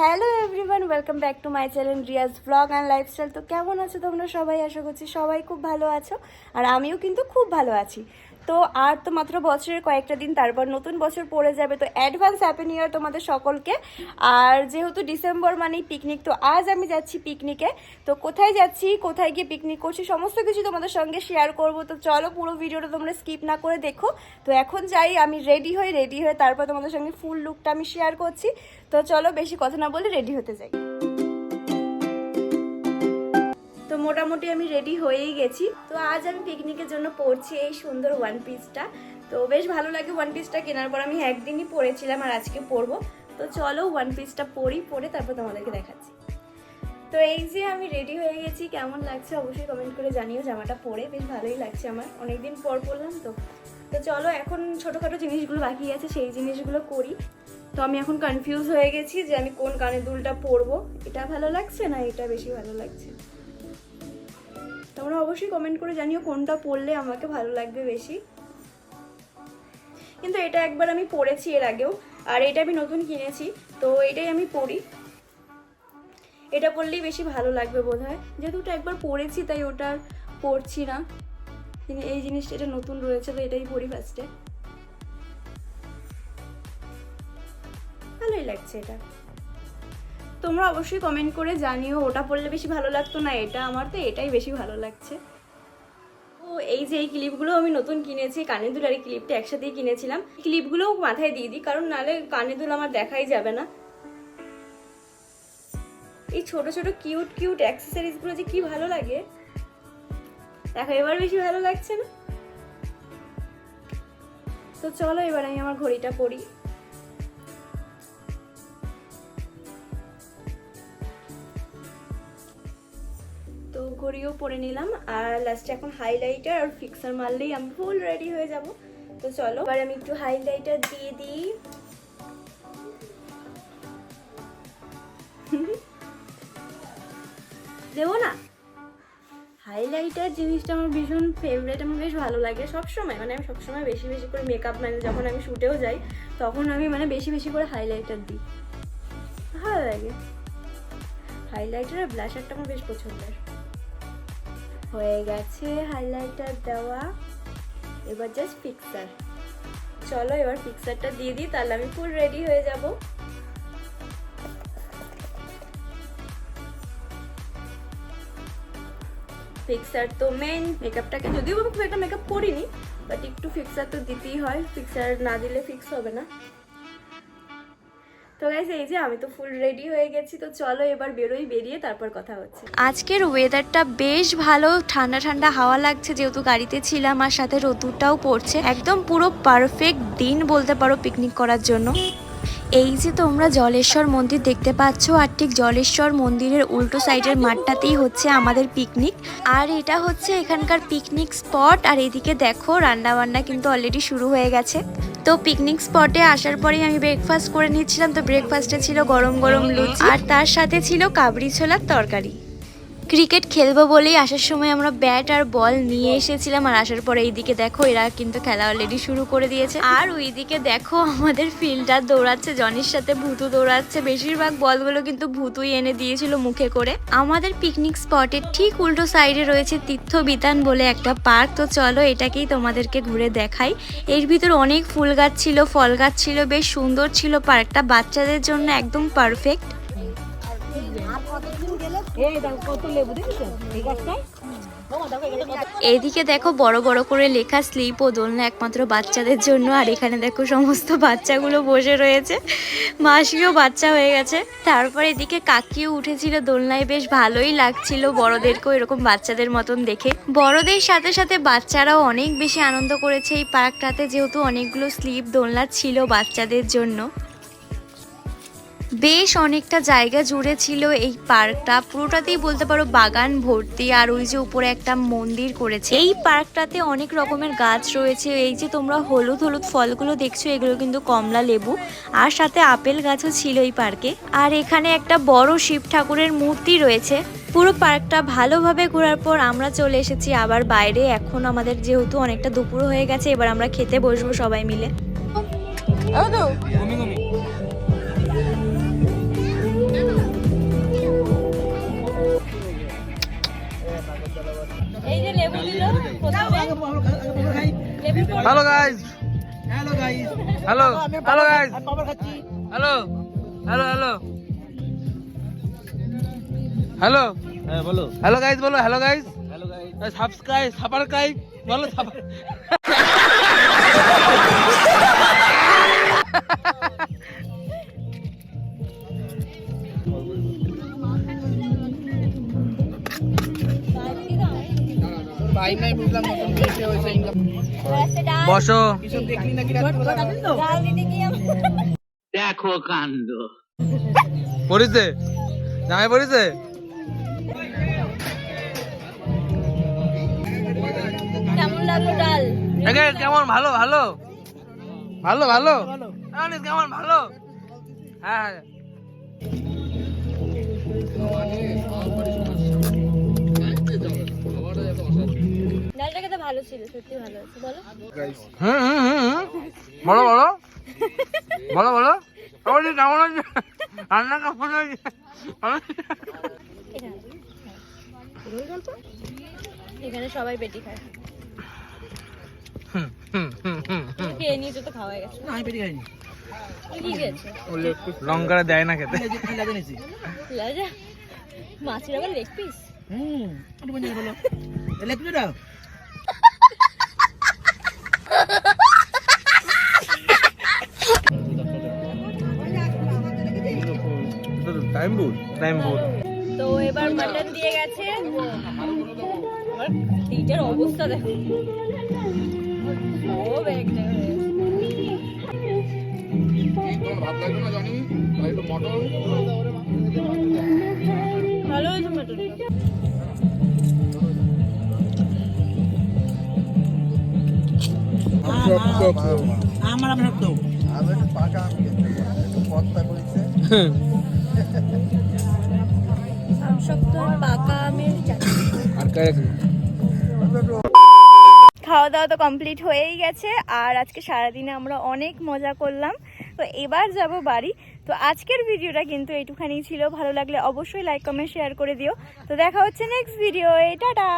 Hello everyone, welcome back to my channel Riaz blog and lifestyle. তো কেমন আছো তোমরা সবাই? আশা করছি সবাই খুব ভালো আছো, আর আমিও কিন্তু খুব ভালো আছি। তো আর তো মাত্র বছরের কয়েকটা দিন, তারপর নতুন বছর পড়ে যাবে। তো অ্যাডভান্স হ্যাপি নিউ ইয়ার তোমাদের সকলকে। আর যেহেতু ডিসেম্বর মানেই পিকনিক, তো আজ আমি যাচ্ছি পিকনিকে। তো কোথায় যাচ্ছি, কোথায় গিয়ে পিকনিক করছি, সমস্ত কিছু তোমাদের সঙ্গে শেয়ার করব। তো চলো পুরো ভিডিওটা তোমরা স্কিপ না করে দেখো। তো এখন যাই, আমি রেডি হয়ে তারপর তোমাদের সঙ্গে ফুল লুকটা আমি শেয়ার করছি। তো চলো বেশি কথা না বলে রেডি হতে যাই। তো মোটামুটি আমি রেডি হয়েই গেছি। তো আজ আমি পিকনিকের জন্য পরছি এই সুন্দর ওয়ান পিসটা। তো বেশ ভালো লাগে ওয়ান পিসটা, কেনার পর আমি একদিনই পরেছিলাম আর আজকে পরবো। তো চলো ওয়ান পিসটা পরে তারপর তোমাদেরকে দেখাচ্ছি। তো এই যে আমি রেডি হয়ে গেছি, কেমন লাগছে অবশ্যই কমেন্ট করে জানিও। জামাটা পরে বেশ ভালোই লাগছে, আমার অনেকদিন পর পরলাম তো। তো চলো এখন ছোটোখাটো জিনিসগুলো বাকি আছে, সেই জিনিসগুলো করি। তো আমি এখন কনফিউজ হয়ে গেছি যে আমি কোন কানের দুলটা পরবো। এটা ভালো লাগছে না এটা বেশি ভালো লাগছে? তোমরা অবশ্যই কমেন্ট করে জানিও কোনটা পরলে আমাকে ভালো লাগবে বেশি। কিন্তু এটা একবার আমি পরেছি এর আগেও, আর এটা আমি নতুন কিনেছি, তো এটাই আমি পরি। এটা পরলেই বেশি ভালো লাগবে বোধহয়, যেহেতু ওটা একবার পরেছি তাই ওটা পরছি না। এই জিনিসটা এটা নতুন রয়েছে, তো এটাই পরি ফার্স্টে। ভালোই লাগছে এটা। তোমরা অবশ্যই কমেন্ট করে জানিও ওটা পরলে বেশি ভালো লাগতো না এটা, আমার তো এটাই বেশি ভালো লাগছে। ও এই যে এই ক্লিপগুলো আমি নতুন কিনেছি, কানের দুল আর এই ক্লিপটা একসাথেই কিনেছিলাম। ক্লিপগুলোও মাথায় দিয়ে দিই, কারণ নাহলে কানের দুল আমার দেখাই যাবে না। এই ছোট ছোট কিউট কিউট অ্যাক্সেসরিজগুলো যে কি ভালো লাগে, দেখো এবার বেশি ভালো লাগছে না? তো চলো এবার আমি আমার ঘড়িটা পরি। তো ঘড়িও পরে নিলাম, আর লাস্টে এখন হাইলাইটার আর ফিক্সার মারলেই আমি ফুল রেডি হয়ে যাব। তো চলো এবার আমি একটু হাইলাইটার দিয়ে দিই। দেবো না? হাইলাইটার জিনিসটা আমার ভীষণ ফেভারিট, আমার বেশ ভালো লাগে সবসময়। মানে আমি সবসময় বেশি বেশি করে মেকআপ, মানে যখন আমি শুটেও যাই তখন আমি মানে বেশি বেশি করে হাইলাইটার দিই, ভালো লাগে। হাইলাইটার আর ব্লাশারটা আমার বেশ পছন্দের। হয়ে গেছে হাইলাইটার দেওয়া, এবার জাস্ট ফিক্সার। চলো এবার ফিক্সারটা দিয়ে দিই, তাহলে আমি ফুল রেডি হয়ে যাব। ফিক্সার তো মেন মেকআপটাকে, যদিও আমি খুব একটা মেকআপ করিনি, বাট একটু ফিক্সার তো দিতেই হয়, ফিক্সার না দিলে ফিক্স হবে না। তো গাইস এই যে আমি তো ফুল রেডি হয়ে গেছি। তো চলো এবার বেরিয়ে তারপর কথা হচ্ছে। আজকের ওয়েদারটা বেশ ভালো, ঠান্ডা ঠান্ডা হাওয়া লাগছে, যেহেতু গাড়িতে ছিলাম, আর সাথে রোদুরটাও পড়ছে। একদম পুরো পারফেক্ট দিন বলতে পারো পিকনিক করার জন্য। এই যে তোমরা জলেশ্বর মন্দির দেখতে পাচ্ছ, আর ঠিক জলেশ্বর মন্দিরের উল্টো সাইডের মাঠটাতেই হচ্ছে আমাদের পিকনিক। আর এটা হচ্ছে এখানকার পিকনিক স্পট। আর এদিকে দেখো রান্না বান্না কিন্তু অলরেডি শুরু হয়ে গেছে। তো পিকনিক স্পটে আসার পরেই আমি ব্রেকফাস্ট করে নিচ্ছিলাম। তো ব্রেকফাস্টে ছিল গরম গরম লুচি, আর তার সাথে ছিল কাবড়ি ছোলার তরকারি। ক্রিকেট খেলবো বলেই আসার সময় আমরা ব্যাট আর বল নিয়ে এসেছিলাম, আর আসার পরে এইদিকে দেখো এরা কিন্তু খেলা অলরেডি শুরু করে দিয়েছে। আর ওইদিকে দেখো আমাদের ফিল্ডার দৌড়াচ্ছে, জনির সাথে ভূতু দৌড়াচ্ছে। বেশিরভাগ বলগুলো কিন্তু ভূতুই এনে দিয়েছিল মুখে করে। আমাদের পিকনিক স্পটের ঠিক উল্টো সাইডে রয়েছে তীর্থবিতান বলে একটা পার্ক। তো চলো এটাকেই তোমাদেরকে ঘুরে দেখাই। এর ভিতর অনেক ফুল গাছ ছিল, ফল গাছ ছিল, বেশ সুন্দর ছিল পার্কটা, বাচ্চাদের জন্য একদম পারফেক্ট। এইদিকে দেখো বড় বড় করে লেখা স্লিপ ও দোলনা একমাত্র বাচ্চাদের জন্য। আর এখানে দেখো সমস্ত বাচ্চাগুলো বসে রয়েছে, মাসিও বাচ্চা হয়ে গেছে। তারপর এদিকে কাকিও উঠেছিল দোলনায়, বেশ ভালোই লাগছিল বড়দেরকেও এরকম বাচ্চাদের মতন দেখে। বড়দের সাথে সাথে বাচ্চারাও অনেক বেশি আনন্দ করেছে এই পার্কটাতে, যেহেতু অনেকগুলো স্লিপ দোলনা ছিল বাচ্চাদের জন্য। বেশ অনেকটা জায়গা জুড়ে ছিল এই পার্কটা, পুরোটাতেই বলতে পারো বাগান ভর্তি। আর ওই যে উপরে একটা মন্দির করেছে। এই পার্কটাতে অনেক রকমের গাছ রয়েছে। এই যে তোমরা হলুদ হলুদ ফলগুলো দেখছো, এগুলো কিন্তু কমলা লেবু, আর সাথে আপেল গাছও ছিল এই পার্কে। আর এখানে একটা বড় শিব ঠাকুরের মূর্তি রয়েছে। পুরো পার্কটা ভালোভাবে ঘোরার পর আমরা চলে এসেছি আবার বাইরে। এখন আমাদের যেহেতু অনেকটা দুপুর হয়ে গেছে, এবার আমরা খেতে বসবো সবাই মিলে। Hello hello guys, hello hello hello hello, হ্যাঁ বলো। হ্যালো গাইস বলো, hello guys, hello guys. Subscribe subscribe বলো, ভাই নাই বুঝলাম না তুমি এসে হইছে ইনকাম। বসো। দেখলি নাকি দেখো কাণ্ড পড়িছে জামাই পড়িছে। কেমন লাগলো ডাল? কেমন? ভালো ভালো ভালো ভালো কেমন? ভালো। হ্যাঁ ডালটা খেতে ভালো ছিল, সত্যি ভালো আছে। বলো বলো বলো বলো বলো কেমন আছে রান্না? কেমন আছে? এখানে সবাই পেটি খায়। খেয়ে নিয়েছো তো, খাওয়া গেছে। না আমি পেটি খাইনি। কি গেছে? লঙ্কা দেয় না খেতে। লাগে নিছি। লাজা মাছের আবার লেগ পিস। একটু বন্ধ বলো। লেগ পিস দাও। টাইম ভুল। তো এবার মাটন দিয়ে গেছে। তিনটার অবস্থা দেখো, ও ব্যাগটা ভালো হয়েছে মাটনটা। আমার আপনার তো শক্ত পাকা আমের চাটনি। খাওয়া দাওয়া তো কমপ্লিট হয়েই গেছে, আর আজকে সারাদিনে আমরা অনেক মজা করলাম। তো এবার যাব বাড়ি। তো আজকের ভিডিওটা কিন্তু এইটুখানি ছিল। ভালো লাগলে অবশ্যই লাইক কমেন্ট শেয়ার করে দিও। তো দেখা হচ্ছে নেক্সট ভিডিও। টাটা।